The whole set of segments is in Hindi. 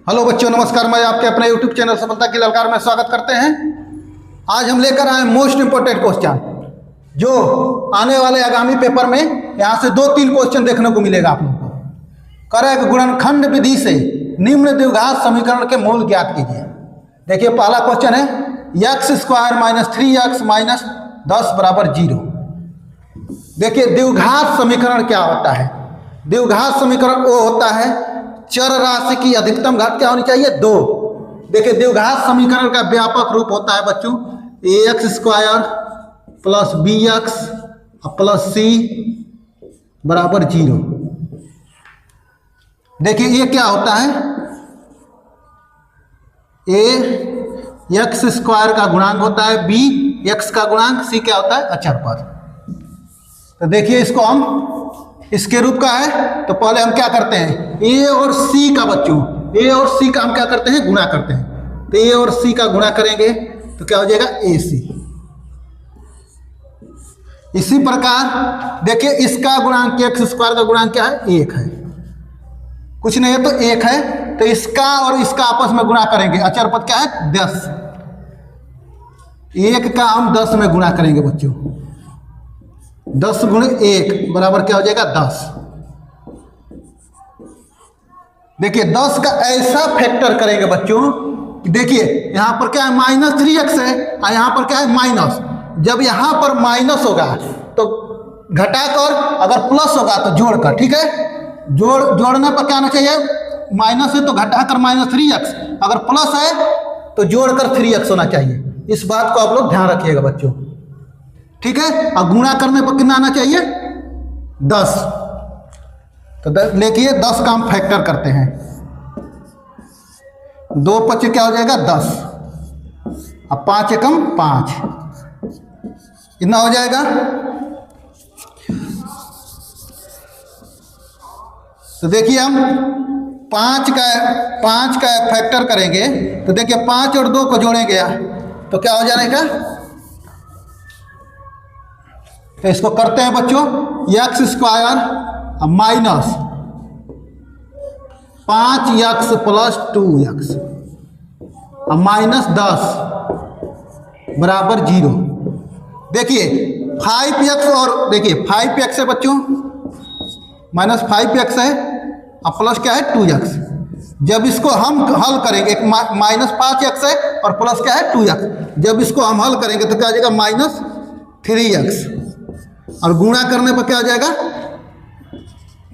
हेलो बच्चों, नमस्कार। मैं आपके अपने यूट्यूब चैनल सफलता की ललकार में स्वागत करते हैं। आज हम लेकर आए मोस्ट इंपोर्टेंट क्वेश्चन, जो आने वाले आगामी पेपर में यहाँ से 2-3 क्वेश्चन देखने को मिलेगा आप लोगों को। करें गुणनखंड विधि से निम्न द्विघात समीकरण के मूल ज्ञात कीजिए। देखिए, पहला क्वेश्चन है x² - 3x - 10 = 0। देखिए, द्विघात समीकरण क्या होता है? द्विघात समीकरण वो होता है चर राशि की अधिकतम घात क्या होनी चाहिए? 2। देखिए, द्विघात समीकरण का व्यापक रूप होता है बच्चों ax² + bx + c = 0। देखिए, ये क्या होता है? a x² का गुणांक होता है, b x का गुणांक, c क्या होता है? अचर पद। तो देखिए, इसको हम इसके रूप का है तो पहले हम क्या करते हैं, a और c का बच्चों, a और c का हम क्या करते हैं? गुणा करते हैं। तो a और c का गुणा करेंगे तो क्या हो जाएगा? ac। इसी प्रकार देखिए, इसका गुणांक x² का गुणांक क्या है? 1 है। कुछ नहीं है तो 1 है, तो इसका और इसका आपस में गुणा करेंगे। अचर पद क्या है? 10। 1 का हम 10 में गुणा करेंगे बच्चों। 10 × 1 बराबर क्या हो जाएगा? 10। देखिए, 10 का ऐसा फैक्टर करेंगे बच्चों, देखिए यहां पर क्या है? -3x है और यहां पर क्या है? माइनस। जब यहां पर माइनस होगा तो घटाकर, अगर प्लस होगा तो जोड़कर, ठीक है? जोड़ने पर क्या होना चाहिए? माइनस है तो घटाकर -3x, अगर प्लस है तो जोड़कर 3x होना चाहिए। इस बात को आप लोग ध्यान रखिएगा बच्चों, ठीक है? और गुणा करने पर कितना आना चाहिए? 10। तो देखिए, 10 का हम फैक्टर करते हैं। 2 × 5 क्या हो जाएगा? 10। अब 5 × 5 कितना हो जाएगा? तो देखिए, हम 5 का फैक्टर करेंगे तो देखिए 5 और 2 को जोड़ेंगे तो क्या हो जाएगा? तो इसको करते हैं बच्चों, x² - 5x + 2x -10 = 0। देखिए 5x और देखिए 5x है बच्चों, -5x है और प्लस क्या है? 2x। जब इसको हम हल करेंगे, एक -5x है और प्लस क्या है? 2x। जब इसको हम हल करेंगे तो क्या आ जाएगा? -3x और गुणा करने पर क्या हो जाएगा?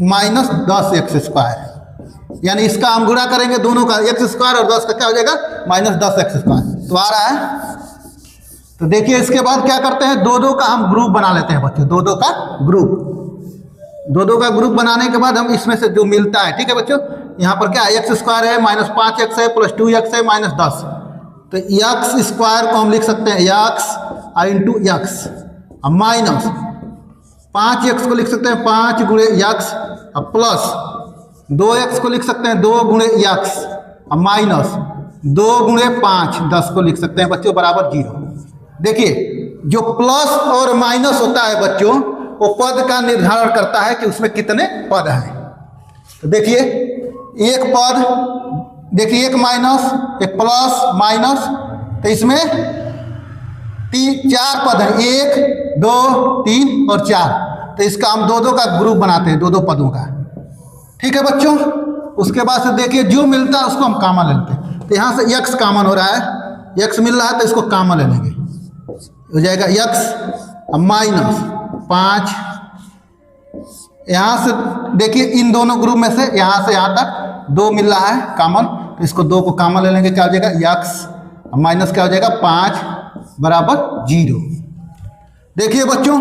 -10x²। यानी इसका हम गुणा करेंगे दोनों का, x² और 10 का क्या हो जाएगा? -10x²। तो आ रहा है। तो देखिए, इसके बाद क्या करते हैं? 2-2 का हम ग्रुप बना लेते हैं बच्चों। 2-2 का ग्रुप, 2-2 का ग्रुप बनाने के बाद हम इसमें से जो मिलता है, ठीक है बच्चों? यहाँ पर क्या है? x² है, -5x है, +2x है, -10। तो x² को हम लिख सकते हैं x × x और माइनस 5x को लिख सकते हैं 5 × x और प्लस 2x को लिख सकते हैं 2 × x और माइनस 2 × 5 10 को लिख सकते हैं बच्चों = 0। देखिए, जो प्लस और माइनस होता है बच्चों, वो पद का निर्धारण करता है कि उसमें कितने पद हैं। तो देखिए, एक पद, देखिए एक माइनस, एक प्लस, माइनस, तो इसमें 4 पद हैं, 1 2 3 और 4। तो इसका हम 2-2 का ग्रुप बनाते हैं, 2-2 पदों का, ठीक है बच्चों? उसके बाद से देखिए, जो मिलता है उसको हम कॉमन ले लेते हैं। तो यहाँ से x कॉमन हो रहा है, x मिल रहा है तो इसको कॉमन ले लेंगे। हो जाएगा x -5। यहाँ से देखिए, इन दोनों ग्रुप में से यहाँ से यहाँ तक 2 मिल रहा है कॉमन, तो इसको 2 को कॉमन ले लेंगे। क्या हो जाएगा? x माइनस क्या हो जाएगा? 5 = 0। देखिए बच्चों,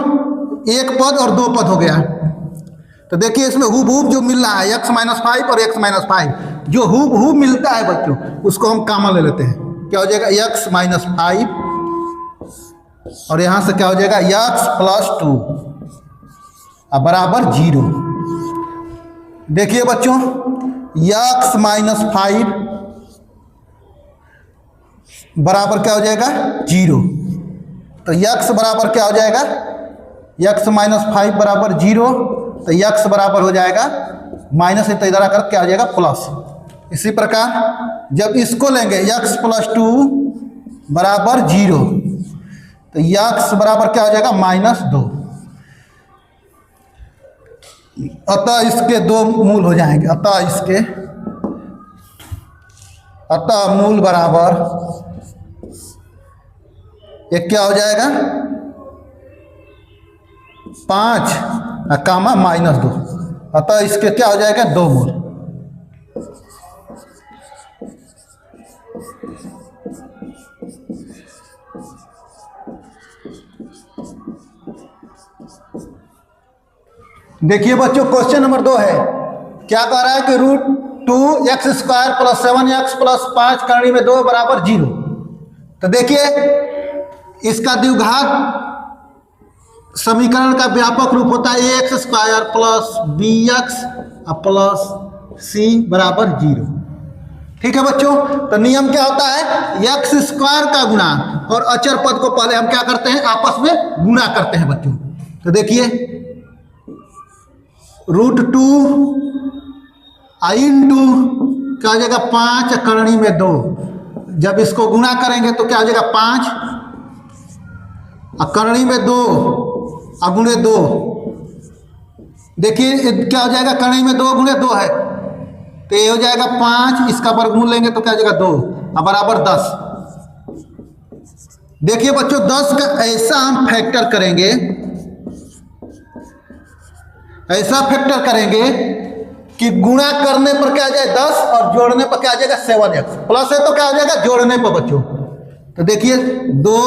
एक पद और 2 पद हो गया। तो देखिए, इसमें हुबहू जो मिल रहा है x -5 और x -5, जो हुबहू मिलता है बच्चों, उसको हम कॉमन ले लेते हैं। क्या हो जाएगा? x -5 और यहां से क्या हो जाएगा? x + 2 = 0। देखिए बच्चों, x -5 बराबर क्या हो जाएगा? 0। तो x बराबर क्या हो जाएगा? x -5 = 0। तो x बराबर हो जाएगा माइनस, तो इधर आकर क्या हो जाएगा? प्लस। इसी प्रकार जब इसको लेंगे x प्लस 2 बराबर 0, तो x बराबर क्या हो जाएगा -2। अतः इसके दो मूल हो जाएंगे। अतः मूल बराबर एक क्या हो जाएगा 5 कामा -2। अतः इसके क्या हो जाएगा 2 मूल। देखिए बच्चों, क्वेश्चन नंबर 2 है। क्या कह रहा है कि √2x² + 7x + 5 करनी में 2 बराबर 0। तो देखिए इसका द्विघात समीकरण का व्यापक रूप होता है ax² + bx + c बराबर 0। ठीक है बच्चों, तो नियम क्या होता है, x² का गुणा और अचर पद को पहले हम क्या करते हैं, आपस में गुणा करते हैं बच्चों। तो देखिए √2 i क्या हो जाएगा 5 करनी में 2। जब इसको गुणा करेंगे तो क्या हो जाएगा 5 करनी में 2 गुणे 2। देखिए क्या हो जाएगा, करनी में 2 गुणे 2 है, तो ये हो जाएगा 5, इसका वर्गमूल लेंगे तो क्या हो जाएगा 2 बराबर 10। देखिए बच्चों 10 का ऐसा हम फैक्टर करेंगे, कि गुणा करने पर क्या आ जाए 10 और जोड़ने पर क्या आ जाएगा 7x। प्लस है तो क्या हो जाएगा जोड़ने पर बच्चों। तो देखिए 2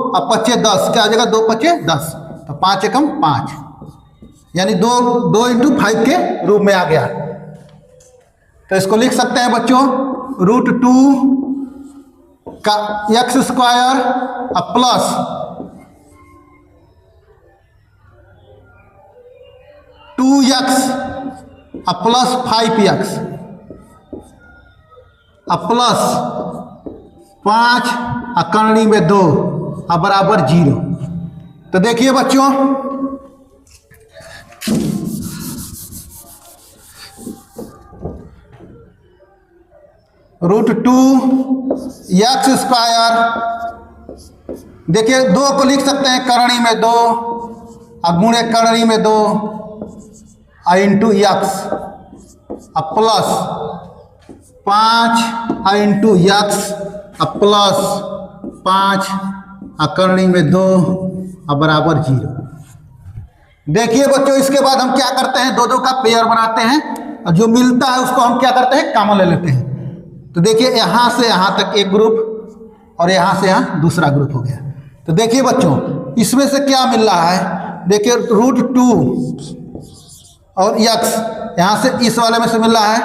और 5 10, क्या आ जाएगा 2 5 10, तो 5 एकम 5, यानी 2 × 5 के रूप में आ गया। तो इसको लिख सकते हैं बच्चों √2 का x² plus 2x plus 5x plus 5 करनी में 2 बराबर 0। तो देखिए बच्चों √2x², देखिए 2 को लिख सकते हैं करनी में 2 गुणे करनी में 2 x प्लस 5 x प्लस 5 करनी में 2 बराबर 0। देखिए बच्चों इसके बाद हम क्या करते हैं, 2 का पेयर बनाते हैं और जो मिलता है उसको हम क्या करते हैं, कॉमन ले लेते हैं। तो देखिए यहाँ से यहाँ तक एक ग्रुप और यहाँ से यहाँ दूसरा ग्रुप हो गया। तो देखिए बच्चों इसमें से क्या मिल रहा है, देखिए √2 और x यहाँ से इस वाले में से मिल रहा है,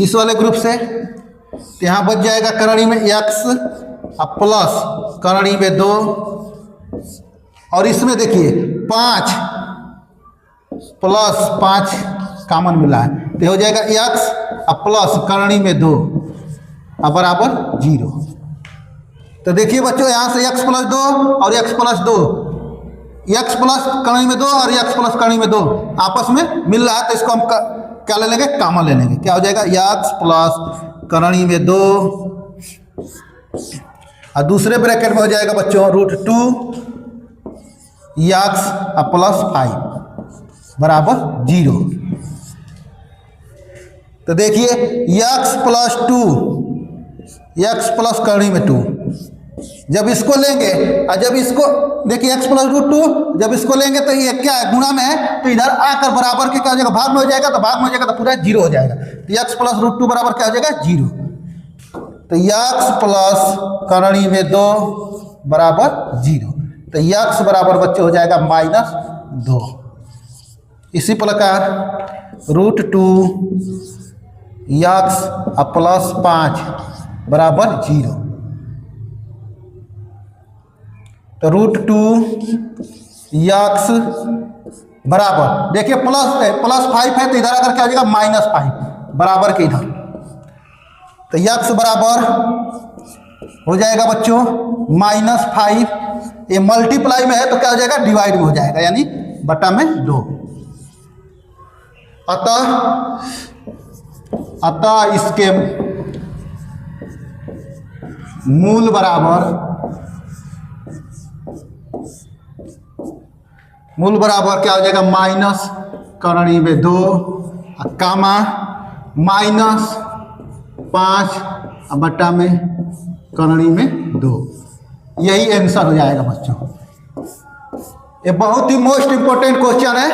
इस वाले ग्रुप से। तो यहाँ बच जाएगा करणी में x प्लस करणी में 2, और इसमें देखिए 5 प्लस 5 कॉमन मिला है, तो हो जाएगा x प्लस करणी में 2 बराबर 0। तो देखिए बच्चों यहाँ से x प्लस 2 और x प्लस 2, x प्लस करणी में 2 और x प्लस करणी में 2 आपस में मिल रहा है, तो इसको हम क्या ले लेंगे, कॉमन ले लेंगे। क्या हो जाएगा x प्लस करणी में 2 और दूसरे ब्रैकेट में हो जाएगा बच्चों √2 x प्लस 5 बराबर 0। तो देखिए x प्लस 2 x प्लस करणी में 2, जब इसको लेंगे और जब इसको देखिए x प्लस √2, जब इसको लेंगे तो ये क्या है, गुणा में है, तो इधर आकर बराबर के क्या हो जाएगा, भाग में हो जाएगा, तो भाग में हो जाएगा तो पूरा 0 हो जाएगा। तो x प्लस √2 बराबर क्या हो जाएगा 0। तो x प्लस करणी में 2 बराबर 0, तो x बराबर बच्चे हो जाएगा -2। इसी प्रकार √2 x प्लस 5 बराबर 0, तो √2 x बराबर देखिए प्लस 5 है, तो इधर अगर क्या हो जाएगा -5 बराबर के इधर, तो x बराबर हो जाएगा बच्चों -5, ये मल्टीप्लाई में है तो क्या हो जाएगा, डिवाइड में हो जाएगा, यानी बटा में 2। अतः अतः इसके मूल बराबर क्या हो जाएगा, माइनस करणी में 2 कामा -5 बटा में करणी में 2। यही आंसर हो जाएगा बच्चों। ये बहुत ही मोस्ट इंपोर्टेंट क्वेश्चन है,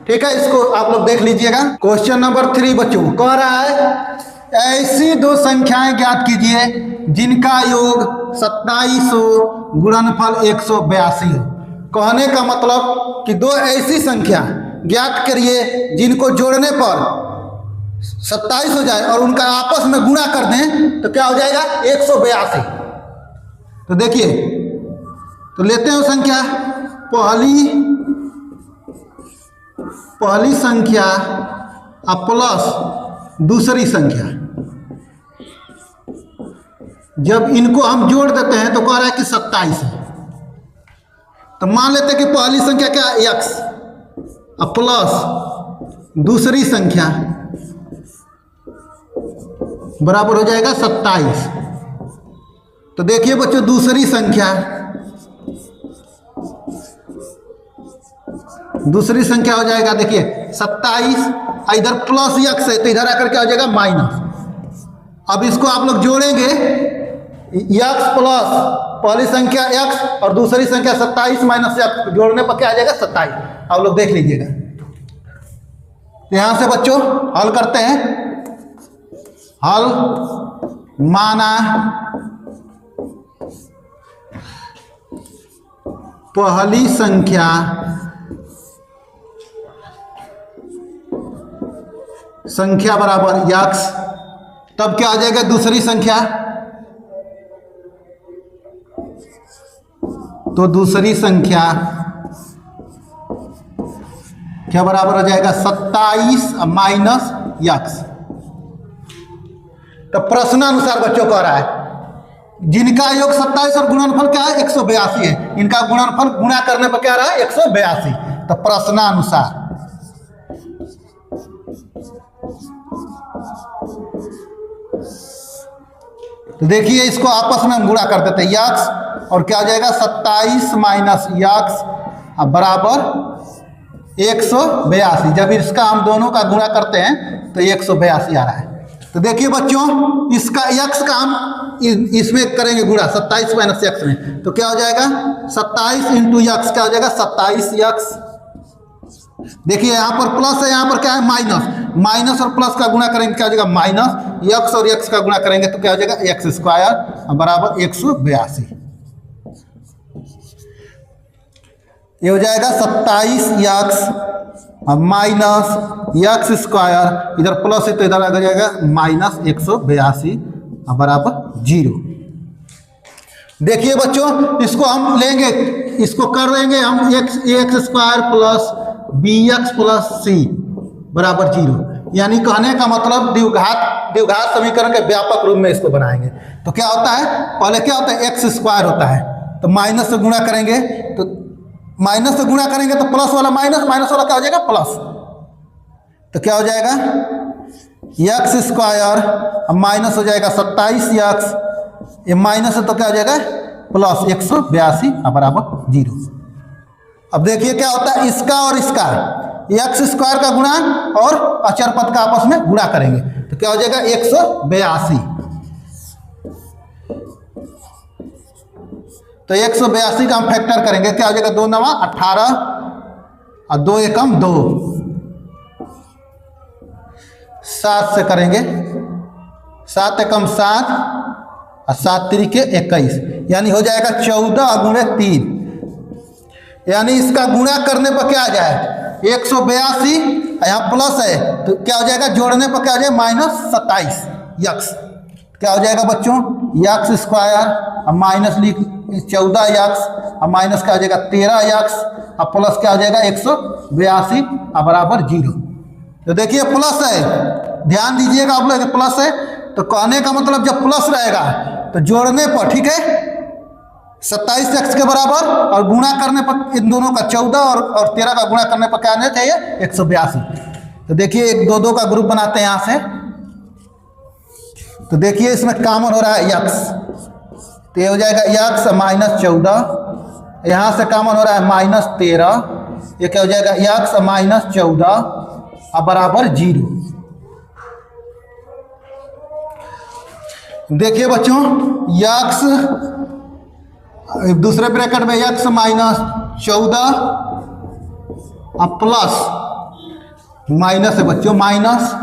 ठीक है, इसको आप लोग देख लीजिएगा। क्वेश्चन नंबर 3 बच्चों कह रहा है ऐसी दो संख्याएं ज्ञात कीजिए जिनका योग 27 हो गुणनफल 182 हो। कहने का मतलब कि दो ऐसी संख्या ज्ञात करिए जिनको जोड़ने पर 27 हो जाए और उनका आपस में गुणा कर दें तो क्या हो जाएगा, 182। तो देखिए, तो लेते हैं संख्या, पहली संख्या और प्लस दूसरी संख्या, जब इनको हम जोड़ देते हैं तो कह रहा है कि 27 है। तो मान लेते हैं कि पहली संख्या क्या है, x और प्लस दूसरी संख्या बराबर हो जाएगा 27। तो देखिए बच्चों, दूसरी संख्या हो जाएगा, देखिए 27, इधर प्लस x है तो इधर आकर क्या हो जाएगा, माइनस। अब इसको आप लोग जोड़ेंगे, x प्लस पहली संख्या x और दूसरी संख्या 27 माइनस x, जोड़ने पर क्या आ जाएगा, 27। आप लोग देख लीजिएगा। यहां से बच्चों हल करते हैं। हल माना पहली संख्या बराबर x, तब क्या आ जाएगा, दूसरी संख्या, तो दूसरी संख्या क्या बराबर हो जाएगा, 27 माइनस x। तो प्रश्नानुसार बच्चों कह रहा है जिनका योग 27 और गुणनफल क्या है, 182 है, इनका गुणनफल गुणा करने पर क्या रहा है, 182। तो प्रश्नानुसार तो देखिए इसको आपस में हम गुणा कर देते हैं, x और क्या हो जाएगा, 27 माइनस x बराबर 182। जब इसका हम दोनों का गुणा करते हैं तो 182 आ रहा है। तो देखिए बच्चों, इसका x का हम इसमें करेंगे गुणा 27 माइनस x में, तो क्या हो जाएगा, 27 इंटू x क्या हो जाएगा, 27x। देखिए यहाँ पर प्लस है, यहाँ पर क्या है, माइनस और प्लस का गुणा करेंगे क्या हो जाएगा, माइनस x और x का गुणा करेंगे तो क्या हो जाएगा, x² बराबर 182। ये हो जाएगा 27x माइनस x², इधर प्लस है तो इधर आ जाएगा माइनस 182 बराबर 0। देखिए बच्चों, इसको हम लेंगे, इसको कर लेंगे हम x² plus bx plus c बराबर 0। यानी कहने का मतलब द्विघात समीकरण के व्यापक रूप में इसको बनाएंगे। तो क्या होता है, पहले क्या होता है, x² होता है, तो माइनस से गुणा करेंगे, तो माइनस से गुणा करेंगे तो प्लस वाला माइनस, माइनस वाला क्या हो जाएगा, प्लस। तो क्या हो जाएगा, x² माइनस हो जाएगा 27x, ये माइनस है तो क्या हो जाएगा, प्लस 182 बराबर 0। अब देखिए क्या होता है, इसका और इसका x² का गुणा और अचर पद का आपस में गुणा करेंगे तो क्या हो जाएगा, 182। तो 182 का हम फैक्टर करेंगे, क्या हो जाएगा, 2 9 18 और 2 एकम 2, 7 से करेंगे, 7 एकम 7 और 7 3 21, यानी हो जाएगा 14 गुणे 3। यानी इसका गुणा करने पर क्या आ जाए, 182, यहाँ प्लस है तो क्या हो जाएगा, जोड़ने पर क्या हो जाएगा, माइनस 27x। क्या हो जाएगा बच्चों, x² माइनस 14x और माइनस क्या हो जाएगा 13x और प्लस क्या हो जाएगा 182 बराबर 0। तो देखिए प्लस है, ध्यान दीजिएगा आप लोग, प्लस है तो कहने का मतलब जब प्लस रहेगा तो जोड़ने पर, ठीक है, 27x के बराबर और गुणा करने पर इन दोनों का 14 और 13 का गुणा करने पर क्या आना चाहिए, 182। तो देखिए एक 2 2 का ग्रुप बनाते हैं यहाँ से, तो देखिए इसमें कॉमन हो रहा है यक्स, तो ये हो जाएगा यक्स माइनस 14, यहाँ से कॉमन हो रहा है माइनस 13, ये क्या हो जाएगा यक्स माइनस 14 अब बराबर 0। देखिए बच्चों यक्स दूसरे ब्रैकेट में यक्स माइनस 14 अब प्लस माइनस है बच्चों माइनस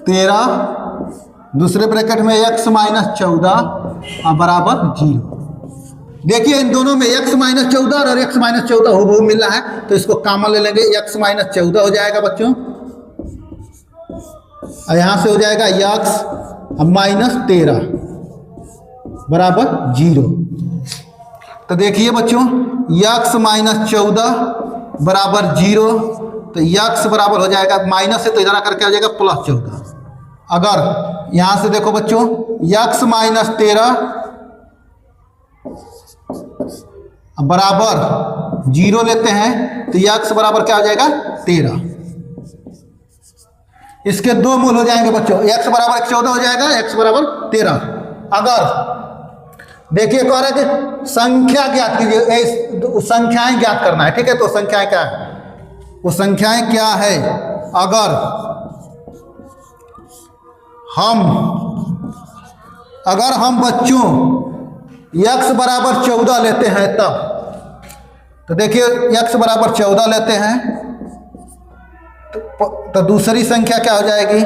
13, दूसरे ब्रैकेट में x माइनस 14 और बराबर 0। देखिए इन दोनों में x माइनस 14 और x माइनस 14 हो मिल रहा है, तो इसको कॉमन ले लेंगे, x माइनस 14 हो जाएगा बच्चों और यहाँ से हो जाएगा x माइनस 13 बराबर 0। तो देखिए बच्चों x माइनस 14 बराबर 0, तो x बराबर हो जाएगा माइनस से तो इधर आकर के आ जाएगा प्लस 14। अगर यहां से देखो बच्चों x माइनस 13 बराबर 0 लेते हैं तो x बराबर क्या हो जाएगा 13। इसके दो मूल हो जाएंगे बच्चों, x बराबर 14 हो जाएगा, x बराबर 13। अगर देखिए कह रहा है कि संख्या ज्ञात कीजिए, संख्याएं ज्ञात करना है, ठीक है। तो संख्याएं क्या है, वो संख्याएं क्या है, अगर हम बच्चों x बराबर 14 लेते हैं तब, तो देखिए x बराबर 14 लेते हैं तो दूसरी संख्या क्या हो जाएगी,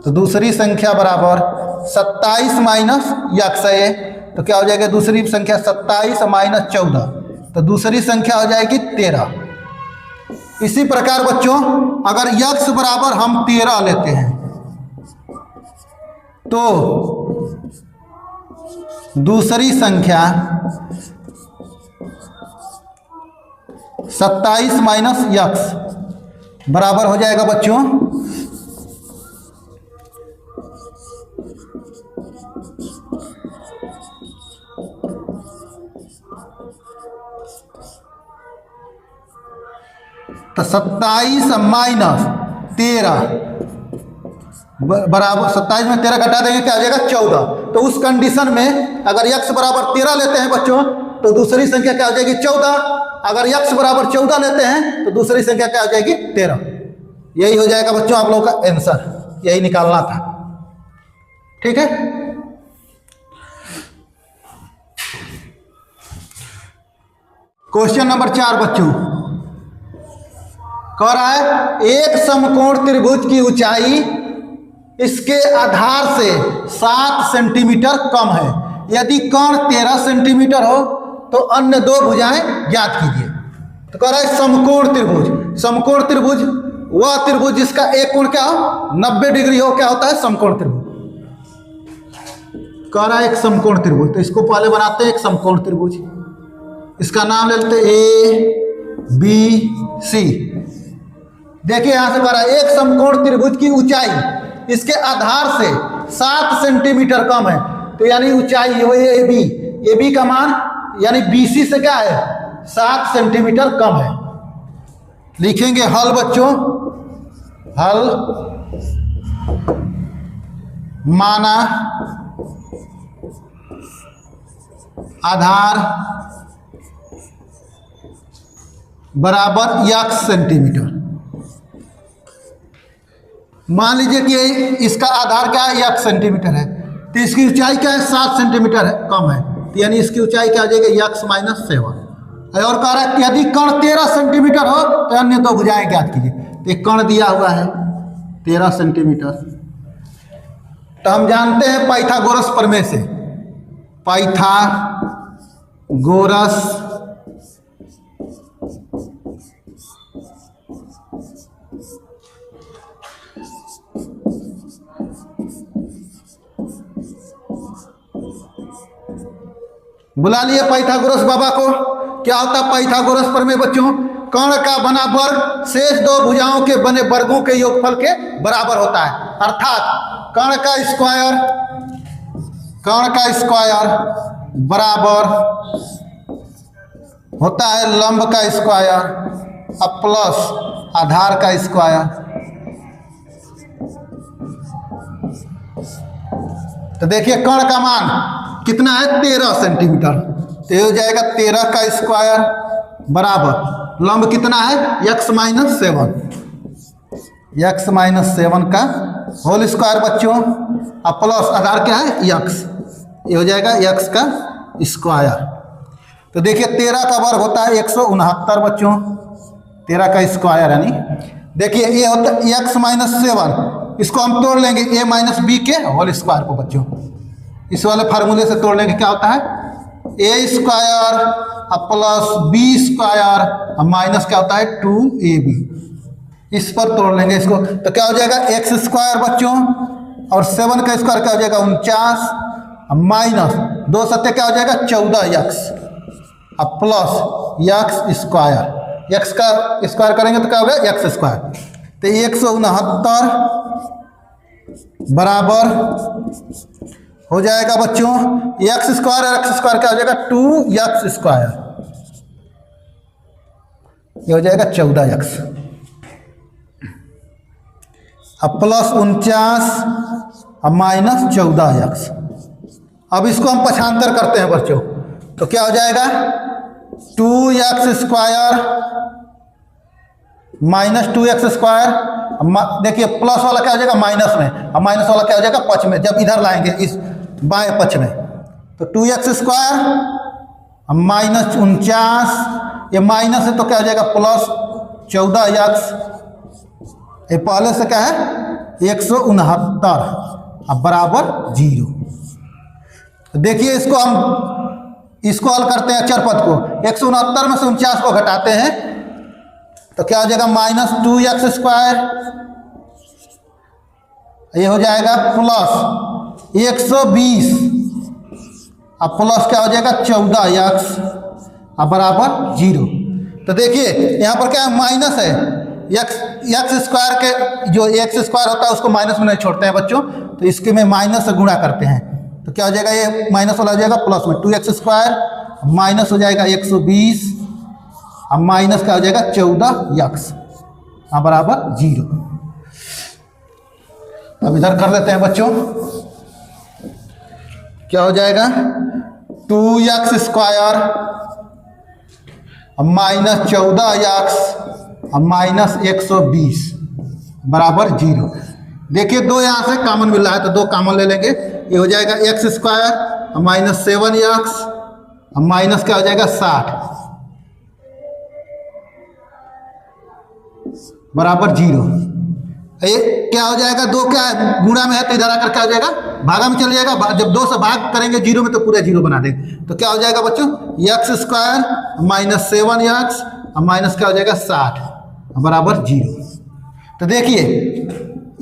तो दूसरी संख्या बराबर 27 माइनस x है, तो क्या हो जाएगा दूसरी संख्या 27 माइनस 14, तो दूसरी संख्या हो जाएगी 13। इसी प्रकार बच्चों अगर x बराबर हम 13 लेते हैं तो दूसरी संख्या 27 माइनस x बराबर हो जाएगा बच्चों तो 27 माइनस 13 बराबर 27 में 13 घटा देंगे क्या आ जाएगा 14। तो उस कंडीशन में अगर x बराबर 13 लेते हैं बच्चों तो दूसरी संख्या क्या हो जाएगी 14, अगर x बराबर 14 लेते हैं तो दूसरी संख्या क्या हो जाएगी 13। यही हो जाएगा बच्चों आप लोगों का आंसर, यही निकालना था, ठीक है। क्वेश्चन नंबर 4 बच्चों कह रहा है एक समकोण त्रिभुज की ऊंचाई इसके आधार से 7 सेंटीमीटर कम है, यदि कोण 13 सेंटीमीटर हो तो अन्य दो भुजाएं ज्ञात कीजिए। तो कह रहा है समकोण त्रिभुज, समकोण त्रिभुज वह त्रिभुज जिसका एक कोण क्या हो 90 डिग्री हो, क्या होता है समकोण त्रिभुज। कह रहा है एक समकोण त्रिभुज, तो इसको पहले बनाते हैं एक समकोण त्रिभुज, इसका नाम ले लेते ए बी सी। देखिए यहां से कह रहा है एक समकोण त्रिभुज की ऊंचाई इसके आधार से 7 सेंटीमीटर कम है, तो यानी ऊंचाई वही ए बी का मान यानी BC से क्या है 7 सेंटीमीटर कम है। लिखेंगे हल बच्चों, हल माना आधार बराबर x सेंटीमीटर। मान लीजिए कि इसका आधार क्या है x सेंटीमीटर है, तो इसकी ऊंचाई क्या है 7 सेंटीमीटर है कम है, तो यानी इसकी ऊंचाई क्या हो जाएगी x माइनस 7। और कह रहा है यदि कोण 13 सेंटीमीटर हो तो अन्य दो भुजाएं ज्ञात कीजिए। तो एक कोण दिया हुआ है 13 सेंटीमीटर, तो हम जानते हैं पाइथागोरस प्रमेय से, पाइथागोरस बुला लिए पाइथागोरस बाबा को। क्या होता है पाइथागोरस प्रमेय बच्चों, कोण का बना वर्ग शेष दो भुजाओं के बने वर्गों के योगफल के बराबर होता है, अर्थात कोण का स्क्वायर बराबर होता है लंब का स्क्वायर अब प्लस आधार का स्क्वायर। तो देखिए कर्ण का मान कितना है 13 सेंटीमीटर, तो ये हो जाएगा 13 का स्क्वायर बराबर लंब कितना है x माइनस 7 का होल स्क्वायर बच्चों, अब प्लस आधार क्या है x, ये हो जाएगा x का स्क्वायर। तो देखिए 13 का वर्ग होता है 169 बच्चों, 13 का स्क्वायर यानी देखिए ये होता है x माइनस 7, इसको हम तोड़ लेंगे a माइनस बी के होल स्क्वायर को बच्चों, इस वाले फार्मूले से तोड़ लेंगे क्या होता है a square plus b square minus क्या होता है 2ab, इस पर तोड़ लेंगे इसको, तो क्या हो जाएगा x स्क्वायर बच्चों और 7 का स्क्वायर क्या हो जाएगा 49 माइनस 2 सत्ते क्या हो जाएगा 14x अब प्लस x स्क्वायर, x का स्क्वायर करेंगे तो क्या होगा x स्क्वायर, तो 169 बराबर हो जाएगा बच्चों x स्क्वायर और x स्क्वायर क्या हो जाएगा 2x स्क्वायर, ये हो जाएगा 14x अब प्लस 49 अब माइनस 14x। अब इसको हम पक्षांतर करते हैं बच्चों, तो क्या हो जाएगा 2x square minus 2x square, देखिए प्लस वाला क्या हो जाएगा माइनस में, अब माइनस वाला क्या हो जाएगा पक्ष में, जब इधर लाएंगे इस बाएं पक्ष में, तो 2x स्क्वायर माइनस 49, ये माइनस है तो क्या हो जाएगा प्लस 14x, ये पहले से क्या है 169 अब बराबर 0। देखिए इसको हम इसको हल करते हैं अचर पद को, 169 में से 49 को घटाते हैं तो क्या हो जाएगा माइनस 2x स्क्वायर, ये हो जाएगा प्लस 120 अब प्लस क्या हो जाएगा 14x अब बराबर 0। तो देखिए यहाँ पर क्या है माइनस है, x स्क्वायर के जो x स्क्वायर होता है उसको माइनस में नहीं छोड़ते हैं बच्चों, तो इसके में माइनस से गुणा करते हैं, तो क्या हो जाएगा ये माइनस वाला हो जाएगा प्लस में 2x स्क्वायर माइनस हो जाएगा 120 अब माइनस क्या हो जाएगा 14x अब बराबर 0। अब इधर कर लेते हैं बच्चों, क्या हो जाएगा 2x square minus 14x minus 120 बराबर 0। देखिए 2 यहाँ से कॉमन मिल रहा है तो 2 कॉमन ले लेंगे, ये हो जाएगा x square minus 7x minus क्या हो जाएगा 60 बराबर 0। ये क्या हो जाएगा 2 क्या है गुणा में है तो इधर आकर क्या हो जाएगा भागा में चल जाएगा, जब 2 से भाग करेंगे 0 में तो पूरे 0 बना देंगे, तो क्या हो जाएगा बच्चों x square minus 7x minus क्या हो जाएगा 60 बराबर 0। तो देखिए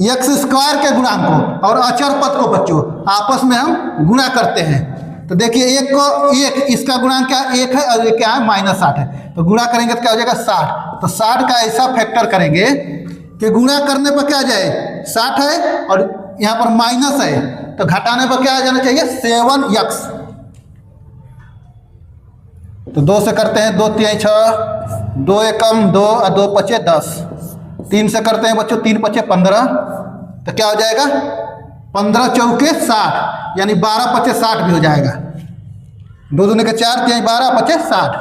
x स्क्वायर के गुणांक को और अचर पद को बच्चों आपस में हम गुणा करते हैं, तो देखिए एक को एक इसका गुणांक क्या 1 है और ये क्या है माइनस 60 है, तो गुणा करेंगे तो क्या हो जाएगा 60, तो 60 का ऐसा फैक्टर करेंगे कि गुणा करने पर क्या जाए 60 है और यहाँ पर माइनस है, तो घटाने पर क्या आ जाना चाहिए 7x, तो 2 से करते हैं 2 3 6 2 एकम 2 और 2 पचे 10, 3 से करते हैं बच्चों 3 पचे 15, तो क्या हो जाएगा 15 चौके 60 यानी 12 पचे 60 भी हो जाएगा, 2 दूनी के 4 3 12 पचे 60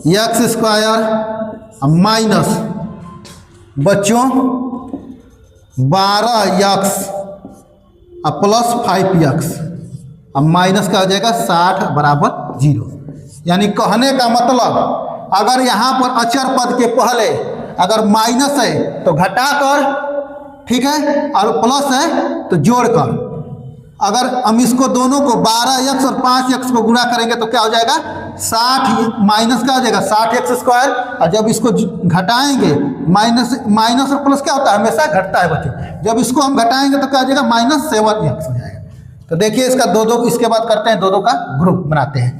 x स्क्वायर माइनस बच्चों 12x प्लस 5x अब माइनस का हो जाएगा 60 बराबर 0। यानी कहने का मतलब अगर यहाँ पर अचर पद के पहले अगर माइनस है तो घटाकर, ठीक है, और प्लस है तो जोड़कर, अगर हम इसको दोनों को 12x और 5x को गुणा करेंगे तो क्या हो जाएगा 60 माइनस क्या हो जाएगा 60x स्क्वायर, और जब इसको घटाएंगे माइनस और प्लस क्या होता है हमेशा घटता है बच्चों, जब इसको हम घटाएंगे तो क्या हो जाएगा माइनस 7x हो जाएगा। तो देखिए इसका 2 इसके बाद करते हैं 2 का ग्रुप बनाते हैं,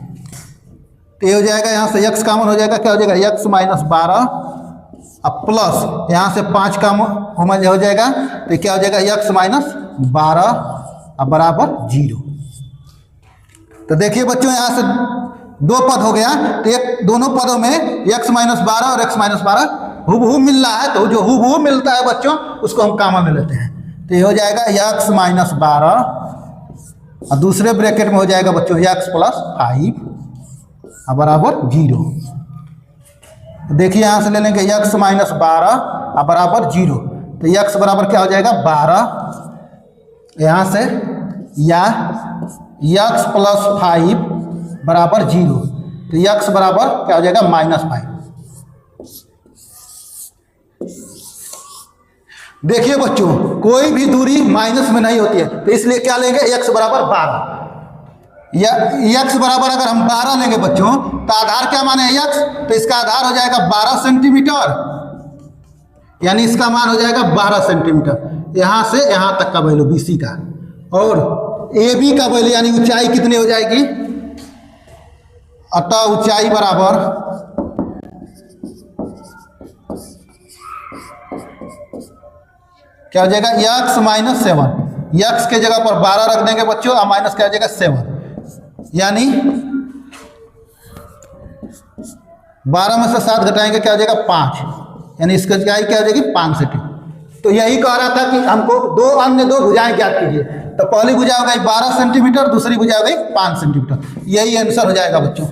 तो ये हो जाएगा यहाँ से x कॉमन हो जाएगा, क्या हो जाएगा x माइनस 12 अब प्लस यहाँ से 5 कॉमन हो जाएगा तो क्या हो जाएगा x माइनस 12 अब बराबर 0। तो देखिए बच्चों यहाँ से 2 पद हो गया, तो एक दोनों पदों में x माइनस 12 और x माइनस 12 हुबहू मिल रहा है, तो जो हुबहू मिलता है बच्चों उसको हम कॉमन में लेते हैं, तो ये हो जाएगा x माइनस 12 और दूसरे ब्रैकेट में हो जाएगा बच्चों x प्लस 5 बराबर 0। देखिए यहाँ से ले लेंगे x माइनस 12 बराबर 0, तो x बराबर क्या हो जाएगा 12 यहाँ से, या x प्लस 5 बराबर 0, तो x बराबर क्या हो जाएगा -5। देखिए बच्चों कोई भी दूरी माइनस में नहीं होती है, तो इसलिए क्या लेंगे x बराबर 12, या x बराबर अगर हम 12 लेंगे बच्चों तो आधार क्या माने है x, तो इसका आधार हो जाएगा 12 सेंटीमीटर, यानी इसका मान हो जाएगा 12 सेंटीमीटर यहाँ से यहाँ तक का वैल्यू BC का, और AB का वैल्यू यानी ऊंचाई कितनी हो जाएगी, अतः ऊंचाई बराबर क्या हो जाएगा x माइनस 7, x के जगह पर 12 रख देंगे बच्चों और माइनस क्या हो जाएगा 7, यानी 12 में से 7 घटाएंगे क्या हो जाएगा 5, यानी इसका क्या हो जाएगी 5 सेंटीमीटर। तो यही कह रहा था कि हमको अन्य दो भुजाएं ज्ञात कीजिए, तो पहली भुजा हो गई 12 सेंटीमीटर, दूसरी भुजा हो गई 5 सेंटीमीटर, यही आंसर हो जाएगा बच्चों।